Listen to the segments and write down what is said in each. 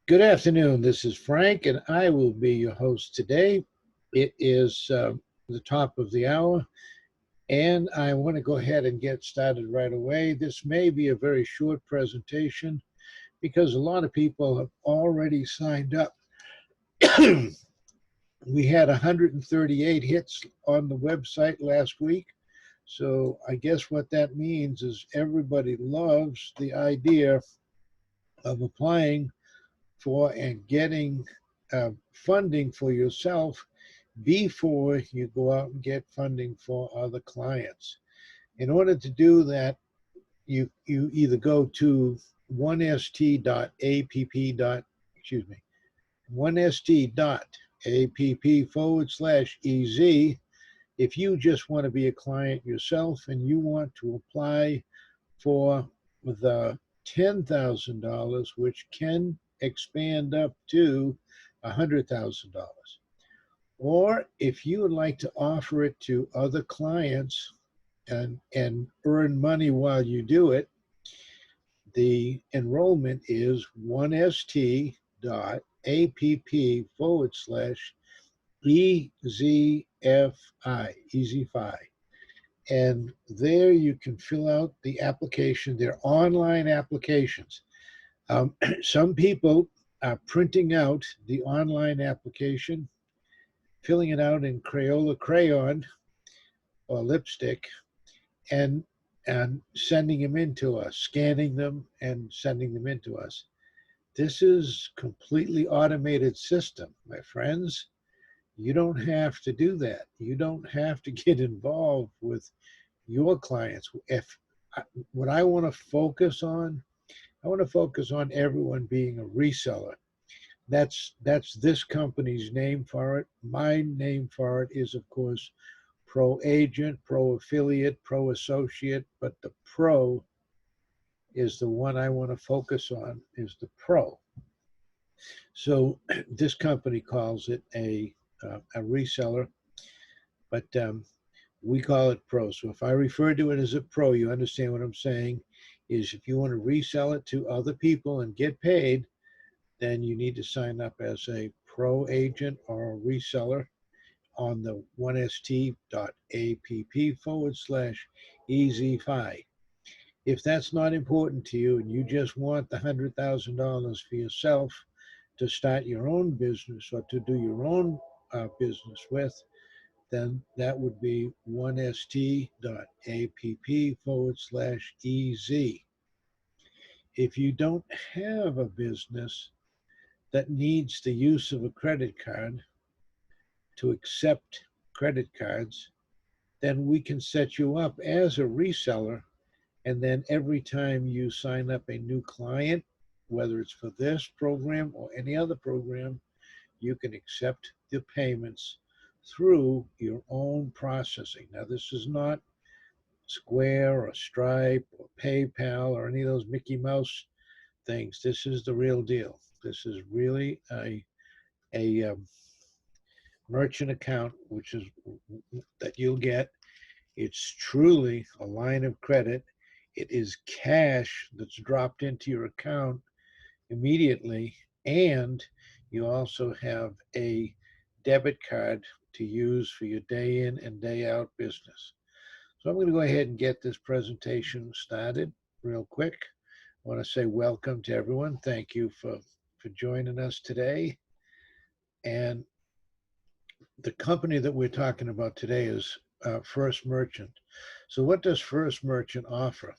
Good afternoon. This is Frank, and I will be your host today. It is the top of the hour, and I want to go ahead and get started right away. This may be a very short presentation because a lot of people have already signed up. We had 138 hits on the website last week. So I guess what that means is everybody loves the idea of applying for and getting funding for yourself before you go out and get funding for other clients. In order to do that, you either go to 1st.app/EZ. If you just want to be a client yourself and you want to apply for the $10,000, which can expand up to $100,000. Or if you would like to offer it to other clients and earn money while you do it, the enrollment is 1st.app/EZFI. And there you can fill out the application. They're online applications. Some people are printing out the online application, filling it out in Crayola crayon or lipstick, and sending them in to us, scanning them and sending them in to us. This is completely automated system, my friends. You don't have to do that. You don't have to get involved with your clients. What I want to focus on, I want to focus on everyone being a reseller. That's this company's name for it. My name for it is, of course, pro agent, pro affiliate, pro associate, but the pro is the one I want to focus on, is the pro. So this company calls it a reseller, but we call it pro. So if I refer to it as a pro, you understand what I'm saying, is if you want to resell it to other people and get paid, then you need to sign up as a pro agent or a reseller on the 1st.app/EZFI. If that's not important to you and you just want the $100,000 for yourself to start your own business or to do your own business with, then that would be 1st.app/EZ. If you don't have a business that needs the use of a credit card to accept credit cards, then we can set you up as a reseller. And then every time you sign up a new client, whether it's for this program or any other program, you can accept the payments through your own processing. Now, this is not Square or Stripe or PayPal or any of those Mickey Mouse things. This is the real deal. This is really a merchant account, which is that you'll get. It's truly a line of credit. It is cash that's dropped into your account immediately, and you also have a debit card to use for your day in and day out business. So I'm going to go ahead and get this presentation started real quick. I want to say welcome to everyone. Thank you for joining us today. And the company that we're talking about today is First Merchant. So what does First Merchant offer?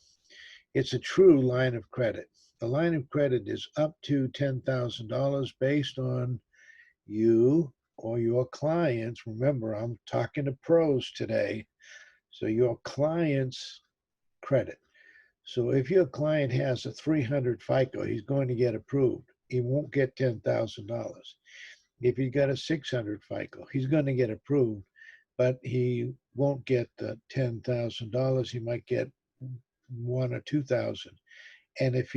It's a true line of credit. The line of credit is up to $10,000 based on you or your clients. Remember, I'm talking to pros today. So your client's credit. So if your client has a 300 FICO, he's going to get approved. He won't get $10,000. If he's got a 600 FICO, he's going to get approved, but he won't get the $10,000. He might get $1,000 or $2,000. And if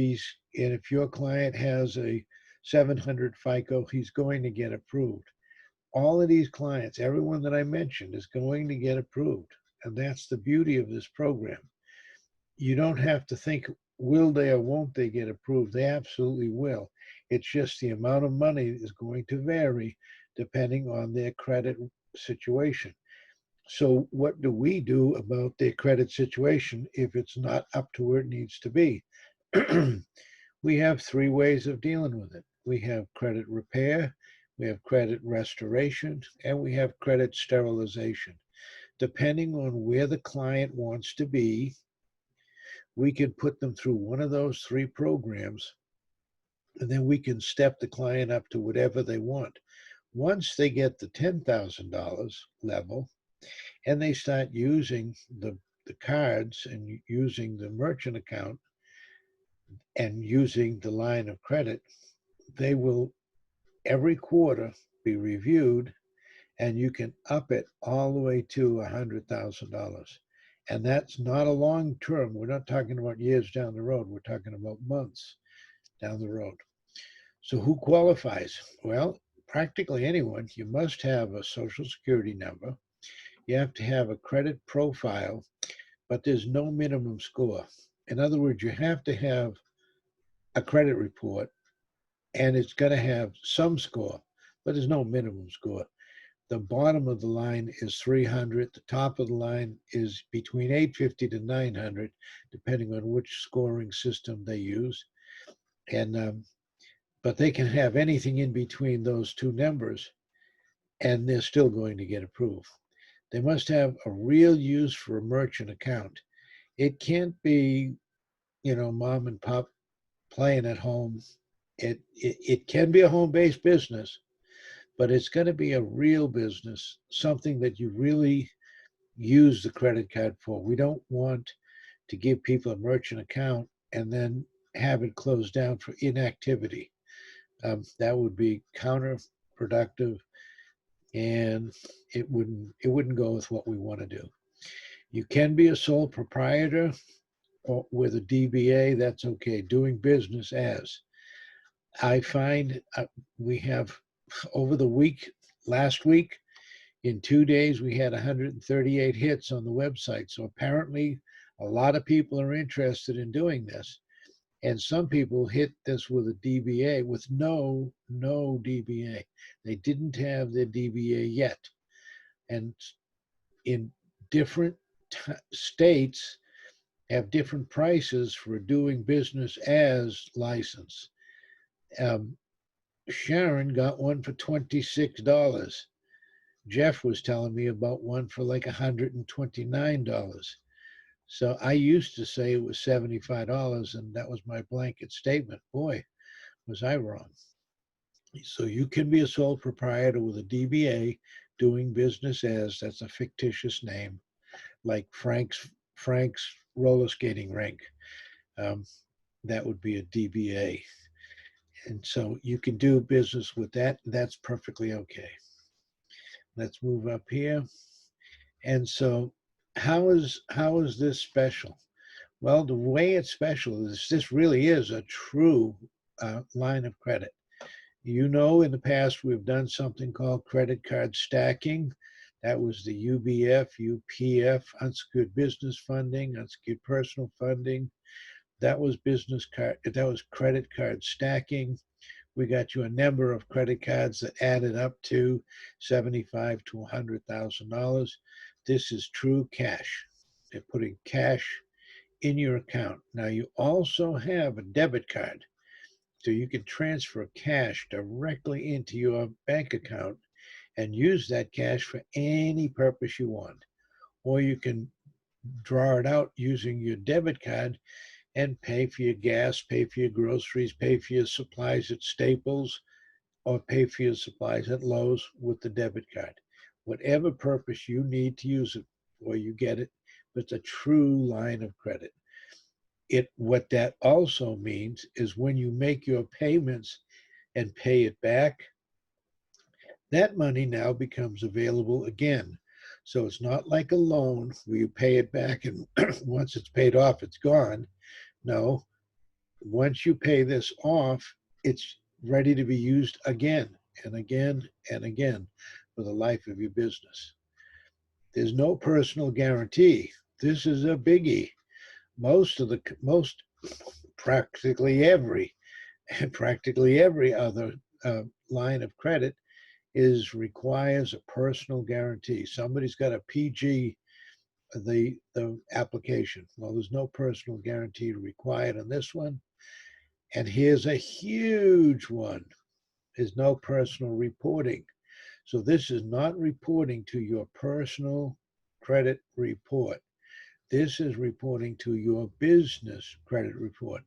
your client has a 700 FICO, he's going to get approved. All of these clients, everyone that I mentioned, is going to get approved. And that's the beauty of this program. You don't have to think will they or won't they get approved? They absolutely will. It's just the amount of money is going to vary depending on their credit situation. So what do we do about their credit situation if it's not up to where it needs to be? We have three ways of dealing with it. We have credit repair, we have credit restoration, and we have credit sterilization. Depending on where the client wants to be, we can put them through one of those three programs, and then we can step the client up to whatever they want. Once they get the $10,000 level and they start using the cards and using the merchant account and using the line of credit, they will every quarter be reviewed, and you can up it all the way to $100,000. And that's not a long term. We're not talking about years down the road. We're talking about months down the road. So who qualifies? Well, practically anyone. You must have a social security number. You have to have a credit profile, but there's no minimum score. In other words, you have to have a credit report, and it's going to have some score, but there's no minimum score. The bottom of the line is 300. The top of the line is between 850 to 900, depending on which scoring system they use. And but they can have anything in between those two numbers, and they're still going to get approved. They must have a real use for a merchant account. It can't be, mom and pop playing at home. It can be a home-based business, but it's going to be a real business, something that you really use the credit card for. We don't want to give people a merchant account and then have it closed down for inactivity. That would be counterproductive, and it wouldn't go with what we want to do. You can be a sole proprietor or with a DBA. That's okay. Doing business as. I find we have over the week, last week, in 2 days, we had 138 hits on the website. So apparently, a lot of people are interested in doing this. And some people hit this with a DBA with no DBA. They didn't have their DBA yet. And in different states have different prices for doing business as license. Sharon got one for $26. Jeff was telling me about one for like $129. So I used to say it was $75, and that was my blanket statement. Boy, was I wrong. So you can be a sole proprietor with a DBA doing business as, that's a fictitious name, like Frank's roller skating rink. That would be a DBA. And so you can do business with that. That's perfectly okay. Let's move up here. And so how is this special? Well, the way it's special is this really is a true line of credit. In the past, we've done something called credit card stacking. That was the UBF, UPF, unsecured business funding, unsecured personal funding. That was credit card stacking. We got you a number of credit cards that added up to $75,000 to $100,000. This is true cash. They're putting cash in your account. Now you also have a debit card, so you can transfer cash directly into your bank account and use that cash for any purpose you want. Or you can draw it out using your debit card and pay for your gas, pay for your groceries, pay for your supplies at Staples, or pay for your supplies at Lowe's with the debit card. Whatever purpose you need to use it for, you get it. But it's a true line of credit. What that also means is when you make your payments and pay it back, that money now becomes available again. So it's not like a loan where you pay it back and once it's paid off, it's gone. No, once you pay this off, it's ready to be used again and again and again for the life of your business. There's no personal guarantee. This is a biggie. Most practically every other line of credit requires a personal guarantee. Somebody's got to PG the application. Well, there's no personal guarantee required on this one. And here's a huge one. There's no personal reporting. So this is not reporting to your personal credit report. This is reporting to your business credit report.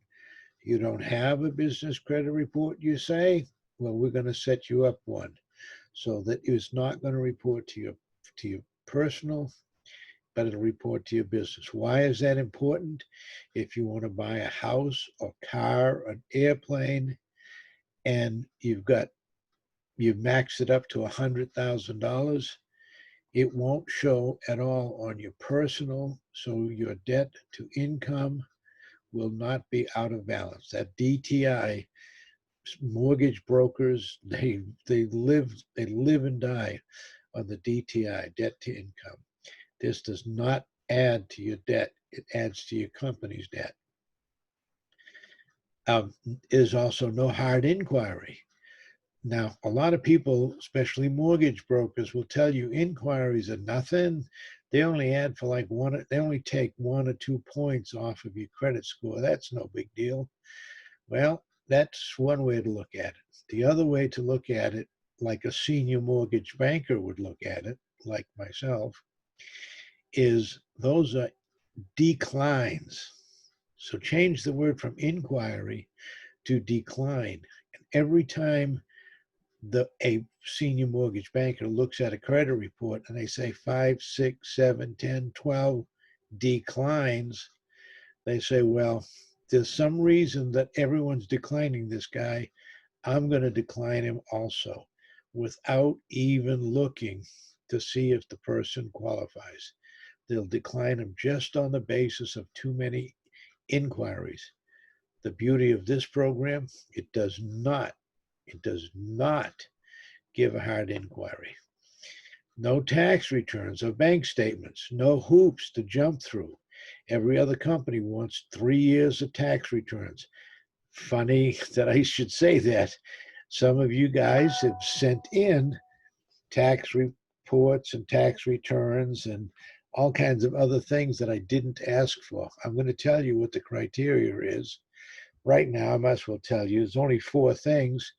You don't have a business credit report, you say? Well, we're going to set you up one so that it's not going to report to your personal, but it'll report to your business. Why is that important? If you want to buy a house, a car, an airplane, and you've maxed it up to $100,000, it won't show at all on your personal, so your debt to income will not be out of balance. That DTI, mortgage brokers, they live and die on the DTI, debt to income. This does not add to your debt, it adds to your company's debt. There's also no hard inquiry. Now, a lot of people, especially mortgage brokers, will tell you inquiries are nothing. They only add for like they only take 1 or 2 points off of your credit score. That's no big deal. Well, that's one way to look at it. The other way to look at it, like a senior mortgage banker would look at it, like myself, is those are declines. So change the word from inquiry to decline. And every time a senior mortgage banker looks at a credit report and they say 5, 6, 7, 10, 12 declines, they say, well, there's some reason that everyone's declining this guy. I'm going to decline him also, without even looking to see if the person qualifies. They'll decline him just on the basis of too many inquiries. The beauty of this program, it does not give a hard inquiry. No tax returns or bank statements, no hoops to jump through. Every other company wants 3 years of tax returns. Funny that I should say that. Some of you guys have sent in tax reports and tax returns and all kinds of other things that I didn't ask for. I'm going to tell you what the criteria is. Right now, I might as well tell you, there's only 4 things.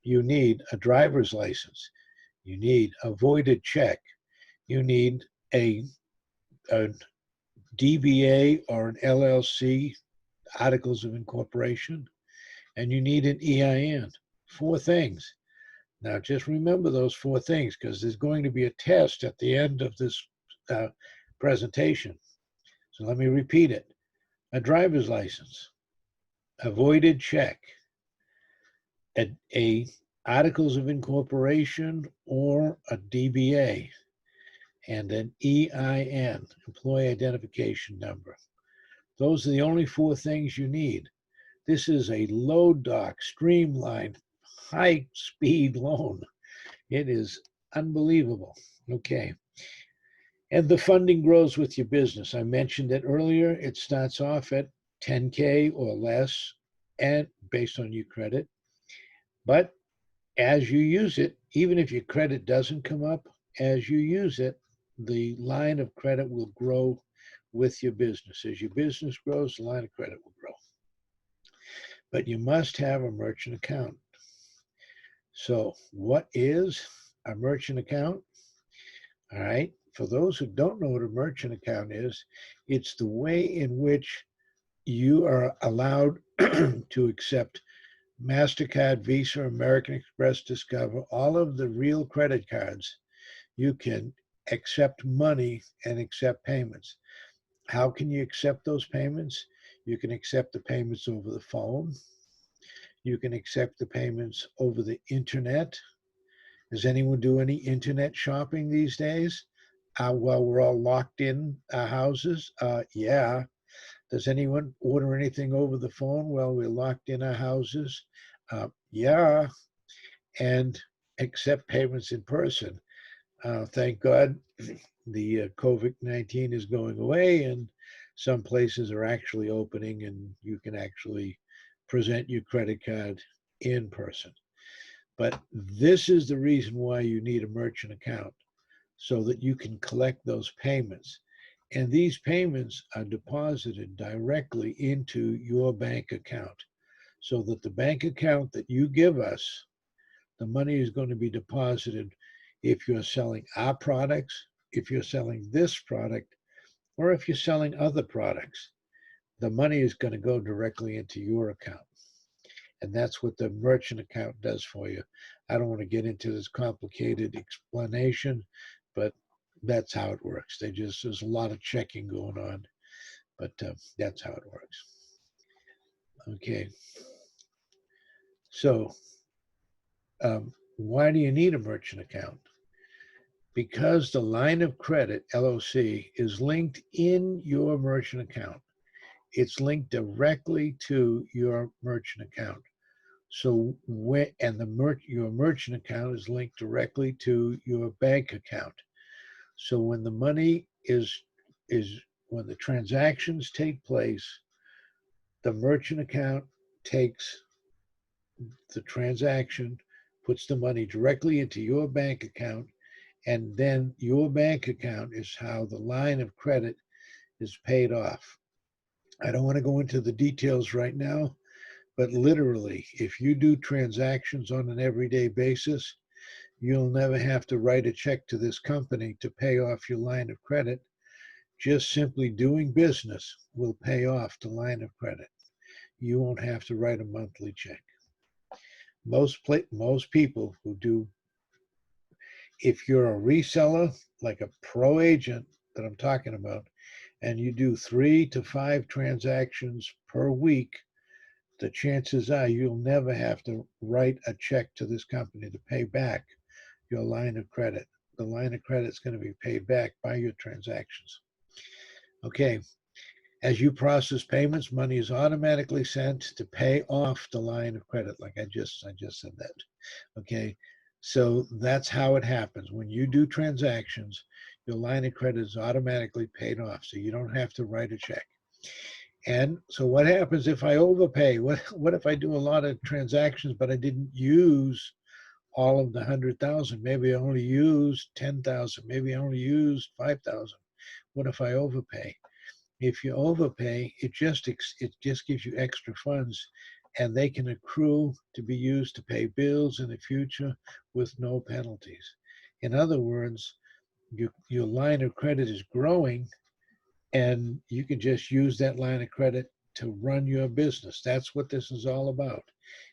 You need a driver's license. You need a voided check. You need a DBA or an LLC, articles of incorporation, and you need an EIN. 4 things. Now, just remember those 4 things, because there's going to be a test at the end of this presentation. So let me repeat it. A driver's license, a voided check, a articles of incorporation or a DBA, and an EIN, employee identification number. Those are the only 4 things you need. This is a low doc, streamlined, high-speed loan. It is unbelievable. Okay. And the funding grows with your business. I mentioned it earlier. It starts off at 10K or less, and based on your credit. But as you use it, even if your credit doesn't come up, as you use it, the line of credit will grow with your business. As your business grows, the line of credit will grow. But you must have a merchant account. So what is a merchant account? All right. For those who don't know what a merchant account is, it's the way in which you are allowed to accept MasterCard, Visa, American Express, Discover, all of the real credit cards. You can accept money and accept payments. How can you accept those payments? You can accept the payments over the phone. You can accept the payments over the internet. Does anyone do any internet shopping these days? While we're all locked in our houses? Yeah. Does anyone order anything over the phone while we're locked in our houses? Yeah. And accept payments in person. Thank God the COVID-19 is going away, and Some places are actually opening and you can actually present your credit card in person. But this is the reason why you need a merchant account, so that you can collect those payments. And these payments are deposited directly into your bank account, so that the bank account that you give us, the money is going to be deposited if you're selling our products, if you're selling this product, or if you're selling other products. The money is going to go directly into your account. And that's what the merchant account does for you. I don't want to get into this complicated explanation, but that's how it works. There's a lot of checking going on, but that's how it works. Okay. So, why do you need a merchant account? Because the line of credit, LOC, is linked in your merchant account. It's linked directly to your merchant account. So your merchant account is linked directly to your bank account. So when the money is when the transactions take place, the merchant account takes the transaction, puts the money directly into your bank account, and then your bank account is how the line of credit is paid off. I don't want to go into the details right now, but literally, if you do transactions on an everyday basis, you'll never have to write a check to this company to pay off your line of credit. Just simply doing business will pay off the line of credit. You won't have to write a monthly check. Most people who do, if you're a reseller, like a pro agent that I'm talking about, and you do 3 to 5 transactions per week, the chances are you'll never have to write a check to this company to pay back your line of credit. The line of credit is going to be paid back by your transactions. Okay, as you process payments, money is automatically sent to pay off the line of credit, like I just said that. Okay, so that's how it happens. When you do transactions, your line of credit is automatically paid off, so you don't have to write a check. And so what happens if I overpay? What if I do a lot of transactions, but I didn't use all of the 100,000? Maybe I only used 10,000. Maybe I only used 5,000. What if I overpay? If you overpay, it just gives you extra funds, and they can accrue to be used to pay bills in the future with no penalties. In other words, your line of credit is growing, and you can just use that line of credit to run your business. That's what this is all about.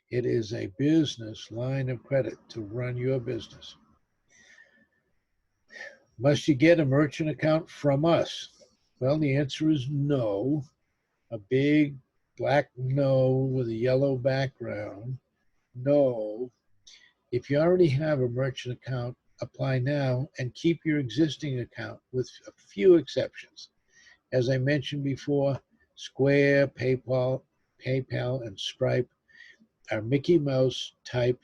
It is a business line of credit to run your business. Must you get a merchant account from us? Well, the answer is no. A big black no with a yellow background. No. If you already have a merchant account, apply now and keep your existing account with a few exceptions. As I mentioned before, Square, PayPal, and Stripe are Mickey Mouse type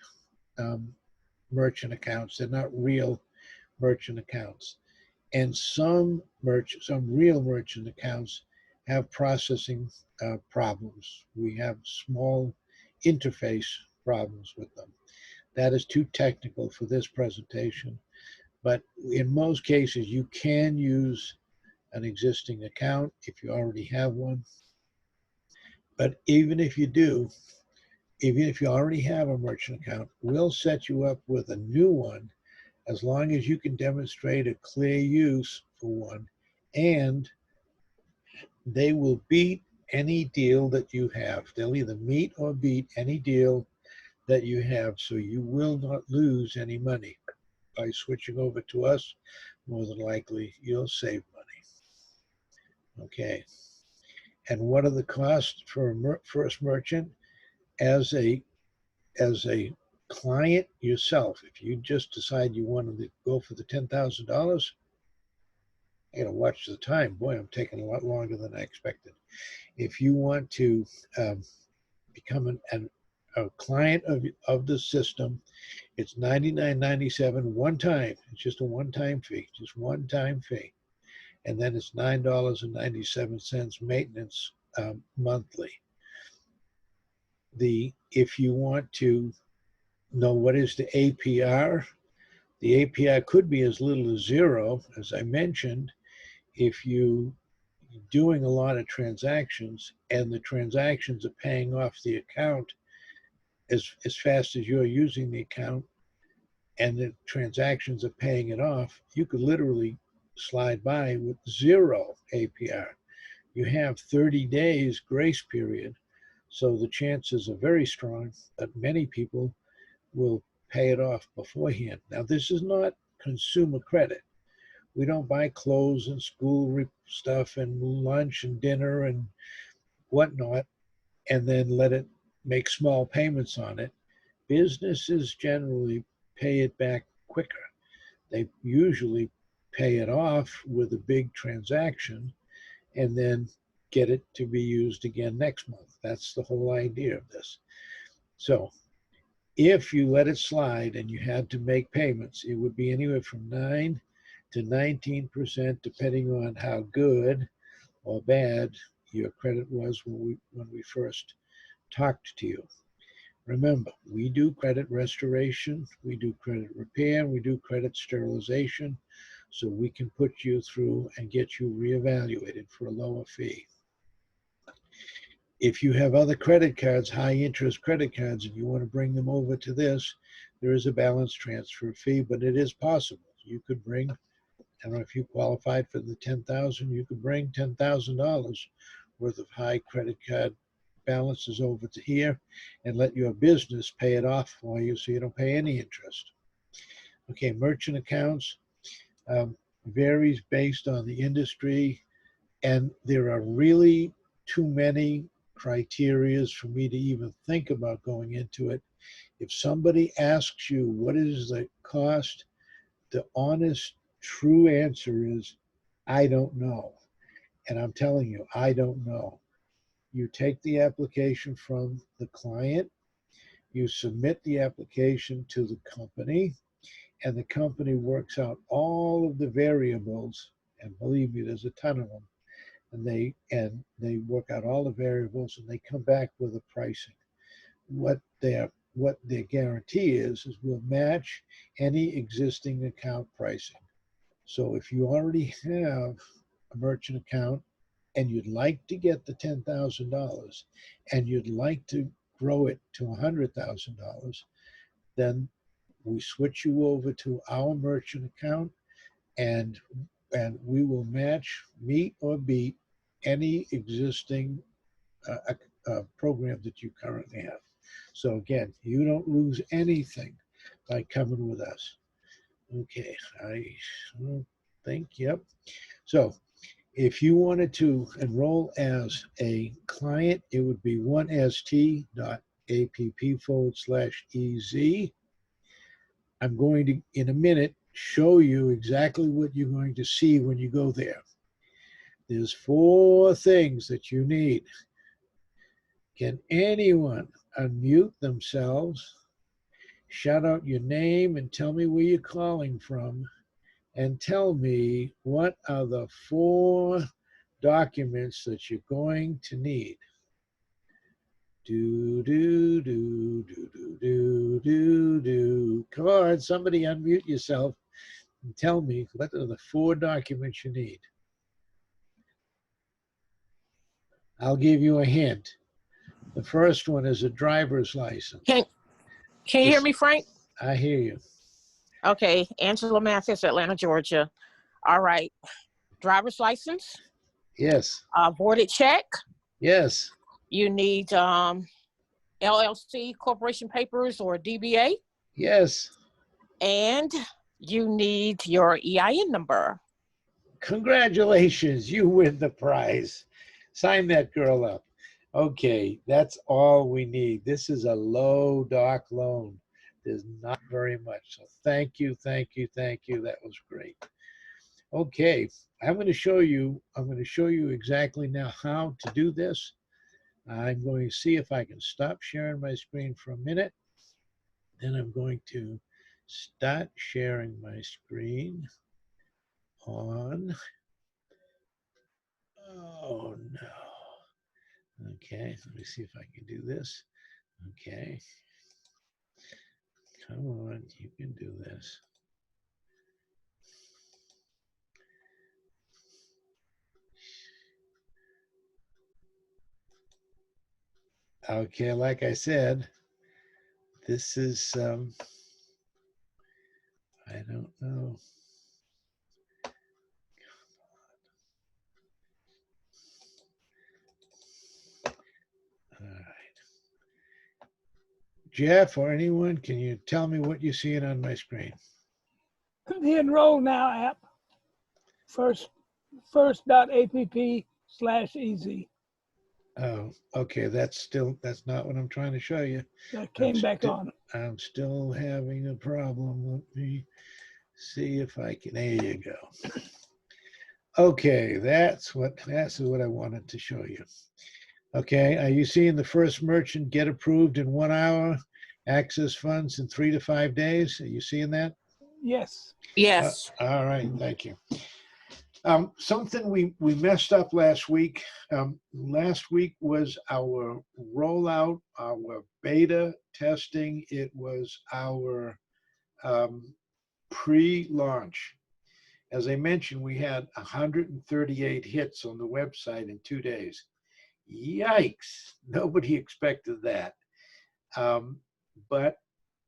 merchant accounts. They're not real merchant accounts. And some real merchant accounts have processing problems. We have small interface problems with them. That is too technical for this presentation. But in most cases, you can use an existing account if you already have one. But even if you do, even if you already have a merchant account, we'll set you up with a new one as long as you can demonstrate a clear use for one, and they will beat any deal that you have. They'll either meet or beat any deal that you have, so you will not lose any money. By switching over to us, more than likely you'll save money. Okay. And what are the costs for a first merchant? As a client yourself, if you just decide you want to go for the $10,000, you know, watch the time. Boy, I'm taking a lot longer than I expected. If you want to become a client of the system, it's $99.97 one time. It's just a one-time fee, just one-time fee. and then it's $9.97 maintenance monthly. If you want to know what is the APR, the APR could be as little as 0, as I mentioned. If you're doing a lot of transactions and the transactions are paying off the account as fast as you're using the account, and the transactions are paying it off, you could literally slide by with 0 APR. You have 30 days grace period, so the chances are very strong that many people will pay it off beforehand. Now, this is not consumer credit. We don't buy clothes and school stuff and lunch and dinner and whatnot and then let it make small payments on it. Businesses generally pay it back quicker. They usually pay it off with a big transaction and then get it to be used again next month. That's the whole idea of this. So if you let it slide and you had to make payments, it would be anywhere from 9 to 19%, depending on how good or bad your credit was when we first talked to you. Remember, we do credit restoration, we do credit repair, we do credit sterilization, so we can put you through and get you reevaluated for a lower fee. If you have other credit cards, high interest credit cards, and you want to bring them over to this, there is a balance transfer fee, but it is possible. You could bring, I don't know if you qualified for the $10,000, you could bring $10,000 worth of high credit card balances over to here and let your business pay it off for you so you don't pay any interest. Okay, merchant accounts varies based on the industry, and there are really too many criterias for me to even think about going into it. If somebody asks you what is the cost, the honest, true answer is, I don't know. And I'm telling you, I don't know. You take the application from the client, you submit the application to the company, and the company works out all of the variables, and believe me, there's a ton of them, and they work out all the variables and they come back with a pricing. What their guarantee is we'll match any existing account pricing. So if you already have a merchant account and you'd like to get the $10,000 and you'd like to grow it to $100,000, then we switch you over to our merchant account, and we will match, meet or beat any existing program that you currently have. So again, you don't lose anything by coming with us. Okay, I think, yep. So if you wanted to enroll as a client, it would be 1st.app/EZ. I'm going to, in a minute, show you exactly what you're going to see when you go there. There's 4 things that you need. Can anyone unmute themselves, shout out your name, and tell me where you're calling from, and tell me what are the 4 documents that you're going to need. Do. Come on, somebody unmute yourself and tell me what are the 4 documents you need. I'll give you a hint. The first one is a driver's license. Can you hear me, Frank? I hear you. Okay, Angela Mathis, Atlanta, Georgia. All right, driver's license. Yes. Voided check. Yes. You need LLC corporation papers or DBA. Yes. And you need your EIN number. Congratulations, you win the prize. Sign that girl up. Okay, that's all we need. This is a low doc loan. There's not very much. So thank you. That was great. Okay, I'm going to show you exactly now how to do this. I'm going to see if I can stop sharing my screen for a minute. Then I'm going to start sharing my screen on Oh no. Okay, let me see if I can do this. Okay. Come on, you can do this. Okay, like I said, this is, I don't know. All right. Jeff or anyone, can you tell me what you're seeing on my screen? The Enroll Now app, first.app/easy. Oh, okay, that's not what I'm trying to show you. That came back on. I'm still having a problem. Let me see if I can, there you go. Okay, that's what I wanted to show you. Okay, are you seeing the first merchant get approved in 1 hour, access funds in 3 to 5 days? Are you seeing that? Yes. Yes. All right, thank you. Something we messed up last week. Last week was our rollout, our beta testing. It was our pre-launch. As I mentioned, we had 138 hits on the website in 2 days. Yikes! Nobody expected that. But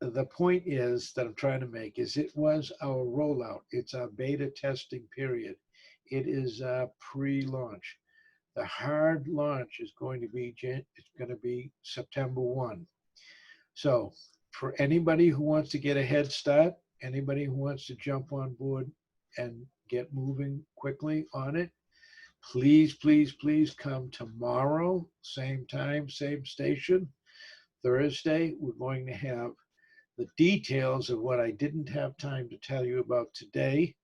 the point is that I'm trying to make is it was our rollout. It's our beta testing period. It is our pre-launch. The hard launch is going to be September 1. So for anybody who wants to get a head start, anybody who wants to jump on board and get moving quickly on it, please, please, please come tomorrow, same time, same station. Thursday, we're going to have the details of what I didn't have time to tell you about today.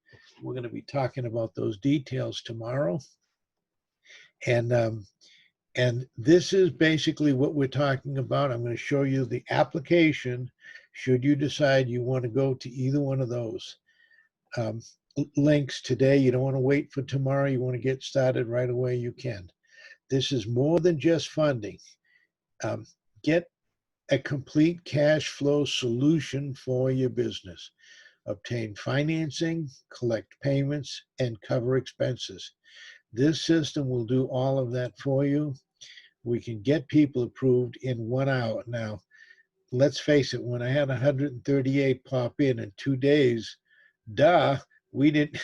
We're going to be talking about those details tomorrow. And this is basically what we're talking about. I'm going to show you the application should you decide you want to go to either one of those links today. You don't want to wait for tomorrow. You want to get started right away, you can. This is more than just funding. Get a complete cash flow solution for your business. Obtain financing, collect payments, and cover expenses. This system will do all of that for you. We can get people approved in 1 hour. Now, let's face it, when I had 138 pop in 2 days, we didn't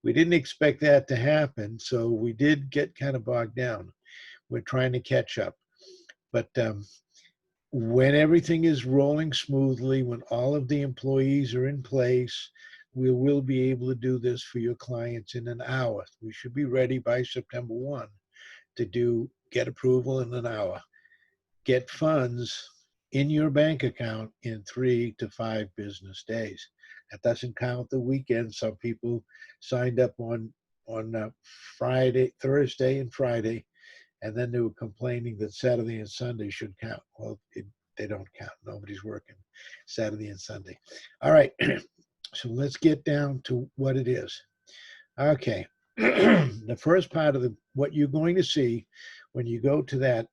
we didn't expect that to happen. So we did get kind of bogged down. We're trying to catch up. But when everything is rolling smoothly, when all of the employees are in place, we will be able to do this for your clients in an hour. We should be ready by September 1 to get approval in an hour. Get funds in your bank account in 3 to 5 business days. That doesn't count the weekend. Some people signed up on Thursday and Friday, and then they were complaining that Saturday and Sunday should count. Well, they don't count. Nobody's working Saturday and Sunday. All right, so let's get down to what it is. Okay, the first part of what you're going to see when you go to that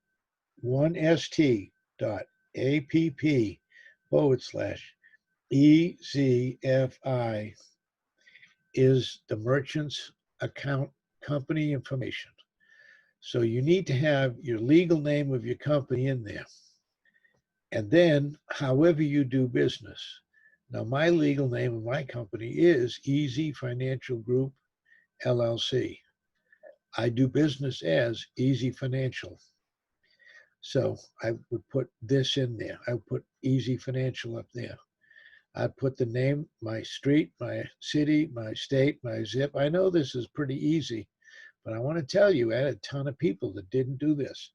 1st.app/EZFI is the merchant's account company information. So you need to have your legal name of your company in there. And then however you do business. Now my legal name of my company is Easy Financial Group, LLC. I do business as Easy Financial. So I would put this in there. I would put Easy Financial up there. I'd put the name, my street, my city, my state, my zip. I know this is pretty easy, but I want to tell you, I had a ton of people that didn't do this.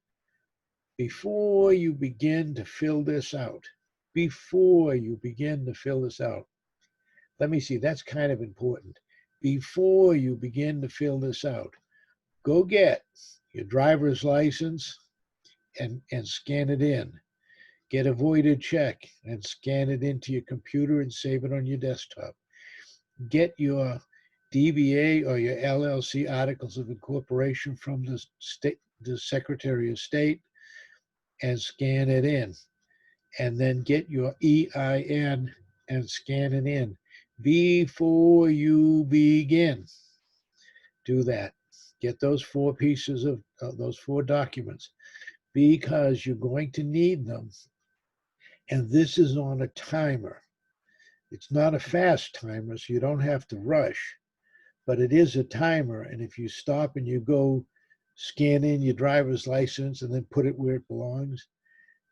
Before you begin to fill this out, let me see, that's kind of important. Before you begin to fill this out, go get your driver's license and scan it in. Get a voided check and scan it into your computer and save it on your desktop. Get your DBA or your LLC articles of incorporation from the state, the Secretary of State, and scan it in. And then get your EIN and scan it in before you begin. Do that. Get those 4 pieces of those 4 documents, because you're going to need them. And this is on a timer. It's not a fast timer, so you don't have to rush, but it is a timer. And if you stop and you go scan in your driver's license and then put it where it belongs,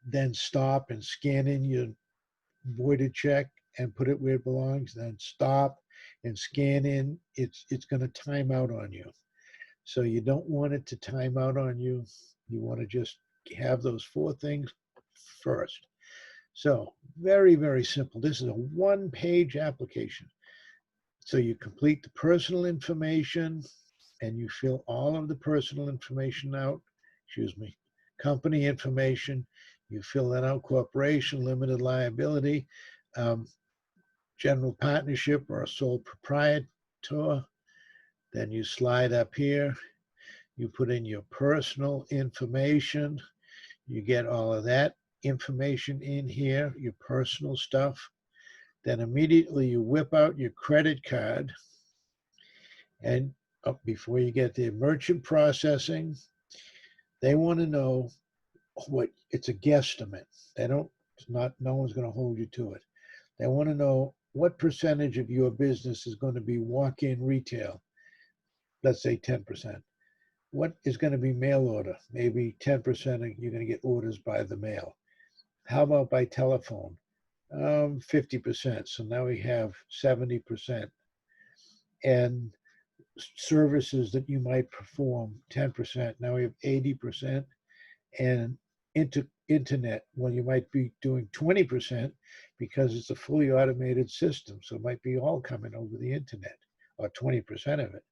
then stop and scan in your voided check and put it where it belongs, then stop and scan in, it's going to time out on you. So you don't want it to time out on you. You want to just have those 4 things first. So very, very simple. This is a 1-page application. So you complete the personal information and you fill all of the personal information out, company information. You fill that out: corporation, limited liability, general partnership or a sole proprietor. Then you slide up here. You put in your personal information. You get all of that information in here, your personal stuff. Then immediately you whip out your credit card. And before you get the merchant processing, they want to know what it's a guesstimate. No one's going to hold you to it. They want to know what percentage of your business is going to be walk-in retail. Let's say 10%. What is going to be mail order? Maybe 10% you're going to get orders by the mail. How about by telephone? 50%. So now we have 70%. And services that you might perform, 10%. Now we have 80%. And internet, well, you might be doing 20% because it's a fully automated system. So it might be all coming over the internet, or 20% of it.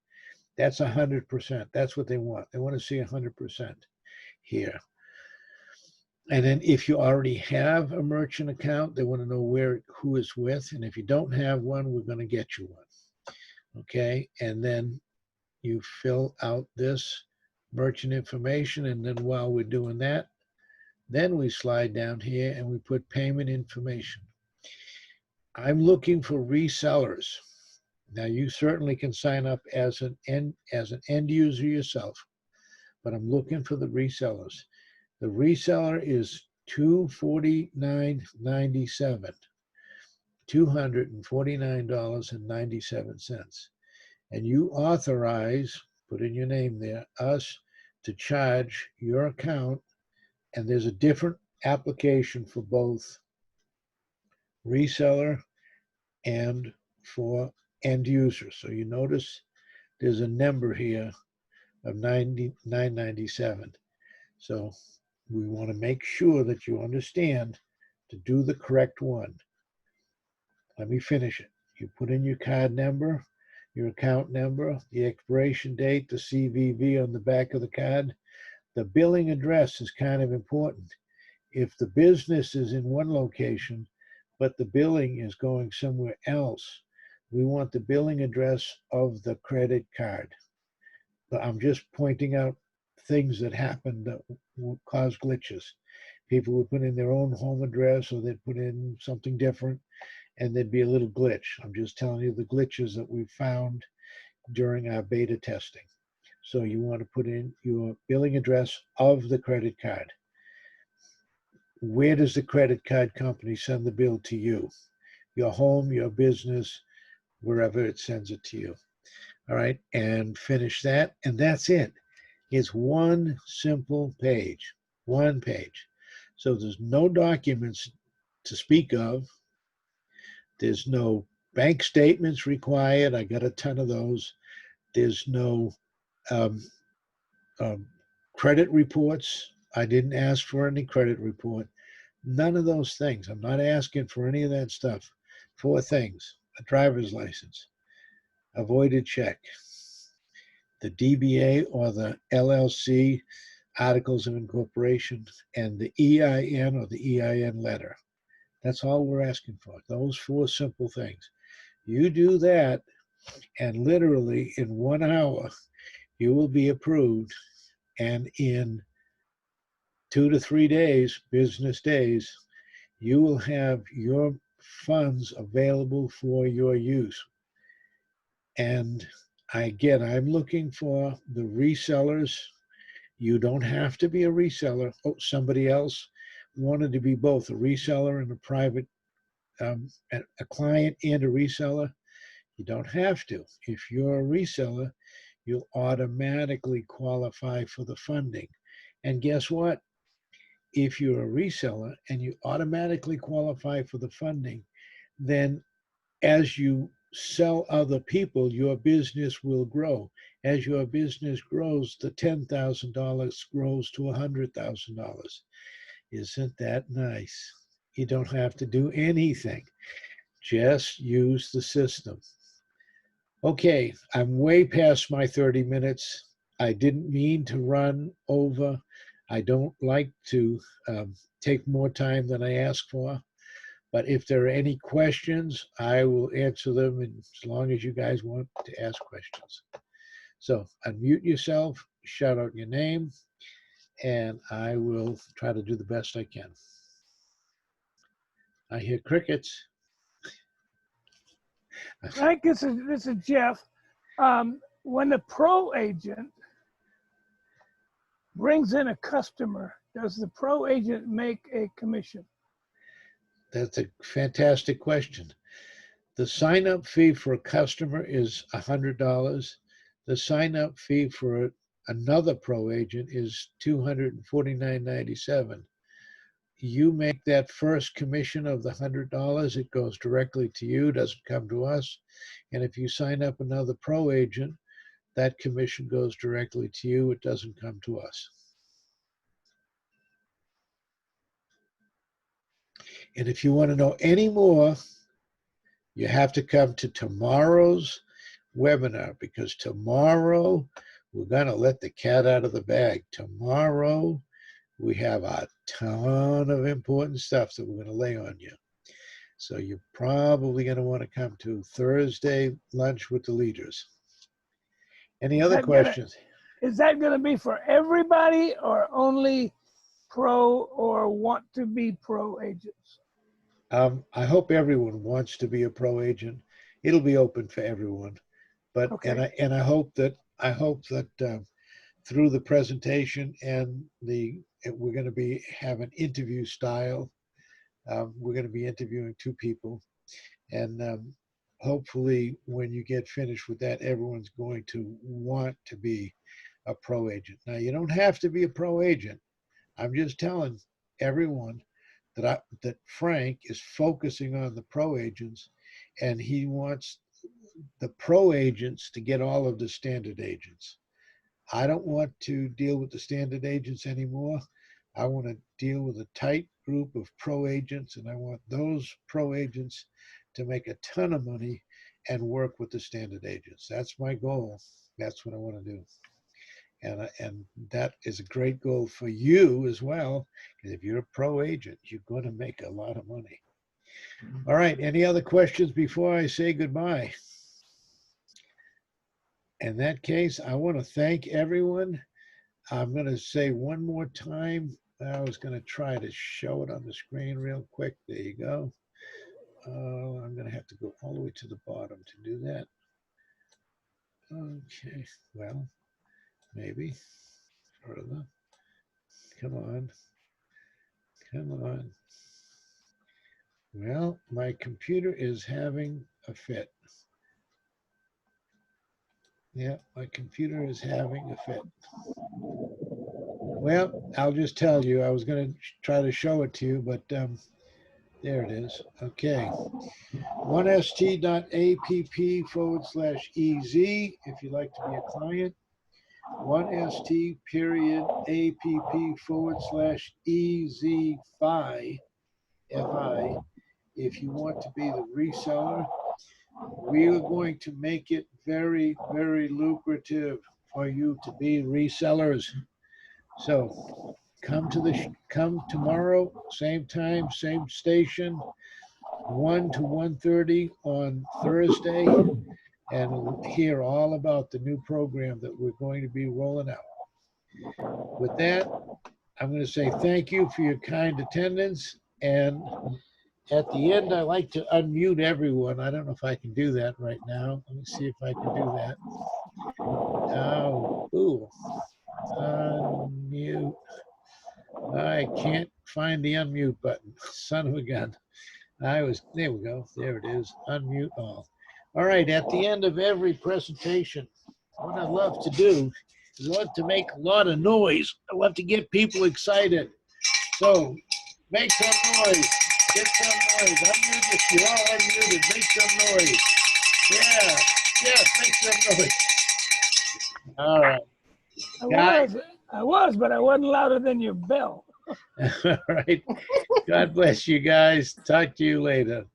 That's 100%. That's what they want. They want to see 100% here. And then if you already have a merchant account, they want to know who it's with. And if you don't have one, we're going to get you one. Okay. And then you fill out this merchant information. And then while we're doing that, then we slide down here and we put payment information. I'm looking for resellers. Now you certainly can sign up as an end user yourself, but I'm looking for the resellers. The reseller is $249.97, $249.97. And you authorize, put in your name there, us to charge your account. And there's a different application for both reseller and for end user. So you notice there's a number here of $997. So we want to make sure that you understand to do the correct one. Let me finish it. You put in your card number, your account number, the expiration date, the CVV on the back of the card. The billing address is kind of important. If the business is in one location, but the billing is going somewhere else, we want the billing address of the credit card. But I'm just pointing out things that happen that will cause glitches. People would put in their own home address, or they'd put in something different, and there'd be a little glitch. I'm just telling you the glitches that we found during our beta testing. So you want to put in your billing address of the credit card. Where does the credit card company send the bill to you? Your home, your business, wherever it sends it to you. All right, and finish that, and that's it. It's one simple page, 1 page. So there's no documents to speak of. There's no bank statements required. I got a ton of those. There's no credit reports. I didn't ask for any credit report. None of those things. I'm not asking for any of that stuff. 4 things: a driver's license, a voided check, the DBA or the LLC articles of incorporation, and the EIN or the EIN letter. That's all we're asking for. Those 4 simple things. You do that, And literally in 1 hour, you will be approved. And in 2 to 3 days, business days, you will have your funds available for your use. And again, I'm looking for the resellers. You don't have to be a reseller. Oh, somebody else wanted to be both a reseller and a private, a client and a reseller. You don't have to. If you're a reseller, you'll automatically qualify for the funding. And guess what? If you're a reseller and you automatically qualify for the funding, then as you sell other people, your business will grow. As your business grows, the $10,000 grows to $100,000. Isn't that nice? You don't have to do anything. Just use the system. Okay, I'm way past my 30 minutes. I didn't mean to run over. I don't like to take more time than I ask for. But if there are any questions, I will answer them as long as you guys want to ask questions. So unmute yourself, shout out your name, and I will try to do the best I can. I hear crickets. Frank, this is Jeff. When the pro agent brings in a customer, does the pro agent make a commission? That's a fantastic question. The sign-up fee for a customer is $100. The sign-up fee for another pro agent is $249.97. You make that first commission of the $100, it goes directly to you, doesn't come to us. And if you sign up another pro agent, that commission goes directly to you, it doesn't come to us. And if you want to know any more, you have to come to tomorrow's webinar, because tomorrow we're going to let the cat out of the bag. Tomorrow we have a ton of important stuff that we're going to lay on you. So you're probably going to want to come to Thursday lunch with the leaders. Any other questions? Is that going to be for everybody or only pro or want to be pro agents? I hope everyone wants to be a pro agent. It'll be open for everyone, but Okay. and I hope that through the presentation and we're going to have an interview style. We're going to be interviewing 2 people, and hopefully when you get finished with that, everyone's going to want to be a pro agent. Now, you don't have to be a pro agent. I'm just telling everyone that Frank is focusing on the pro agents, and he wants the pro agents to get all of the standard agents. I don't want to deal with the standard agents anymore. I want to deal with a tight group of pro agents, and I want those pro agents to make a ton of money and work with the standard agents. That's my goal. That's what I want to do. And that is a great goal for you as well, because if you're a pro agent, you're going to make a lot of money. All right, any other questions before I say goodbye? In that case, I want to thank everyone. I'm going to say one more time. I was going to try to show it on the screen real quick. There you go. I'm going to have to go all the way to the bottom to do that. Okay, well, maybe further. Come on. Come on. Well, my computer is having a fit. Yeah, my computer is having a fit. Well, I'll just tell you, I was going to try to show it to you, but there it is. Okay. 1st.app/EZ if you'd like to be a client. 1st.app/EZ-FI if you want to be the reseller. We are going to make it very, very lucrative for you to be resellers. So come tomorrow, same time, same station, 1 to 1:30 on Thursday. and hear all about the new program that we're going to be rolling out. With that, I'm going to say thank you for your kind attendance. And at the end, I like to unmute everyone. I don't know if I can do that right now. Let me see if I can do that. Oh, ooh, unmute. I can't find the unmute button. Son of a gun. there we go. There it is. Unmute all. All right, at the end of every presentation, what I love to do is I love to make a lot of noise. I love to get people excited. So make some noise. Get some noise. Unmute if you're all unmuted. Make some noise. Yeah. Yes, make some noise. All right. I was, but I wasn't louder than your bell. All right. God bless you guys. Talk to you later.